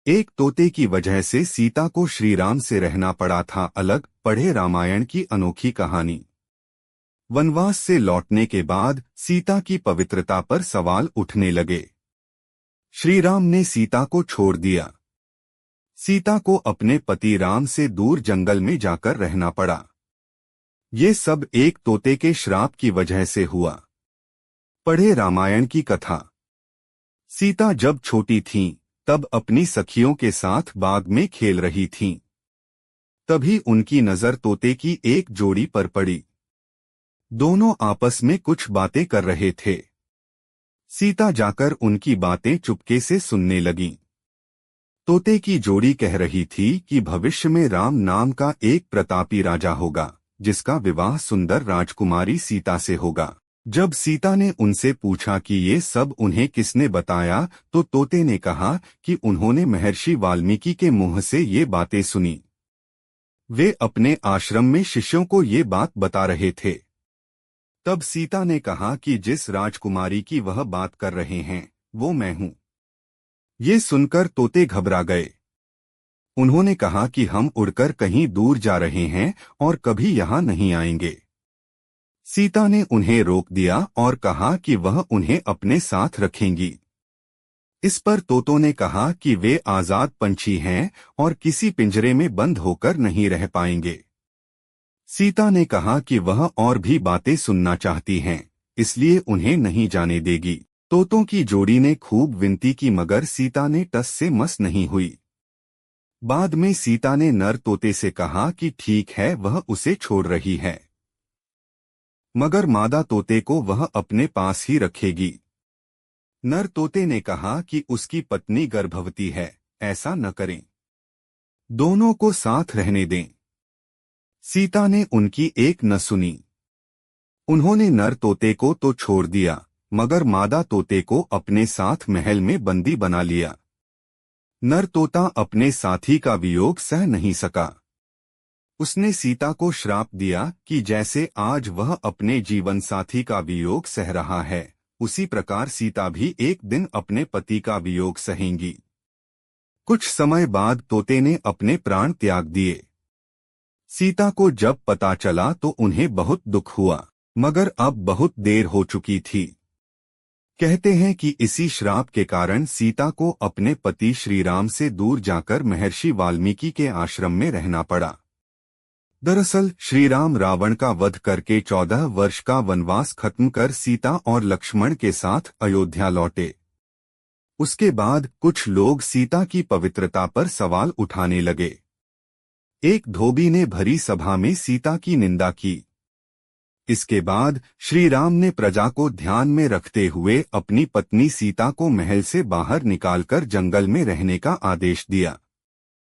एक तोते की वजह से सीता को श्री राम से रहना पड़ा था अलग। पढ़े रामायण की अनोखी कहानी। वनवास से लौटने के बाद सीता की पवित्रता पर सवाल उठने लगे। श्री राम ने सीता को छोड़ दिया। सीता को अपने पति राम से दूर जंगल में जाकर रहना पड़ा। ये सब एक तोते के श्राप की वजह से हुआ। पढ़े रामायण की कथा। सीता जब छोटी थीं, तब अपनी सखियों के साथ बाग में खेल रही थीं। तभी उनकी नजर तोते की एक जोड़ी पर पड़ी। दोनों आपस में कुछ बातें कर रहे थे। सीता जाकर उनकी बातें चुपके से सुनने लगीं। तोते की जोड़ी कह रही थी कि भविष्य में राम नाम का एक प्रतापी राजा होगा, जिसका विवाह सुंदर राजकुमारी सीता से होगा। जब सीता ने उनसे पूछा कि ये सब उन्हें किसने बताया, तो तोते ने कहा कि उन्होंने महर्षि वाल्मीकि के मुंह से ये बातें सुनी। वे अपने आश्रम में शिष्यों को ये बात बता रहे थे। तब सीता ने कहा कि जिस राजकुमारी की वह बात कर रहे हैं, वो मैं हूँ। ये सुनकर तोते घबरा गए। उन्होंने कहा कि हम उड़कर कहीं दूर जा रहे हैं और कभी यहाँ नहीं आएंगे। सीता ने उन्हें रोक दिया और कहा कि वह उन्हें अपने साथ रखेंगी। इस पर तोतों ने कहा कि वे आजाद पंछी हैं और किसी पिंजरे में बंद होकर नहीं रह पाएंगे। सीता ने कहा कि वह और भी बातें सुनना चाहती हैं, इसलिए उन्हें नहीं जाने देगी। तोतों की जोड़ी ने खूब विनती की, मगर सीता ने टस से मस नहीं हुई। बाद में सीता ने नर तोते से कहा कि ठीक है, वह उसे छोड़ रही है, मगर मादा तोते को वह अपने पास ही रखेगी। नर तोते ने कहा कि उसकी पत्नी गर्भवती है, ऐसा न करें, दोनों को साथ रहने दें। सीता ने उनकी एक न सुनी। उन्होंने नर तोते को तो छोड़ दिया, मगर मादा तोते को अपने साथ महल में बंदी बना लिया। नर तोता अपने साथी का वियोग सह नहीं सका। उसने सीता को श्राप दिया कि जैसे आज वह अपने जीवन साथी का वियोग सह रहा है, उसी प्रकार सीता भी एक दिन अपने पति का वियोग सहेंगी। कुछ समय बाद तोते ने अपने प्राण त्याग दिए। सीता को जब पता चला तो उन्हें बहुत दुख हुआ, मगर अब बहुत देर हो चुकी थी। कहते हैं कि इसी श्राप के कारण सीता को अपने पति श्री राम से दूर जाकर महर्षि वाल्मीकि के आश्रम में रहना पड़ा। दरअसल श्री राम रावण का वध करके 14 वर्ष का वनवास खत्म कर सीता और लक्ष्मण के साथ अयोध्या लौटे। उसके बाद कुछ लोग सीता की पवित्रता पर सवाल उठाने लगे। एक धोबी ने भरी सभा में सीता की निंदा की। इसके बाद श्री राम ने प्रजा को ध्यान में रखते हुए अपनी पत्नी सीता को महल से बाहर निकालकर जंगल में रहने का आदेश दिया।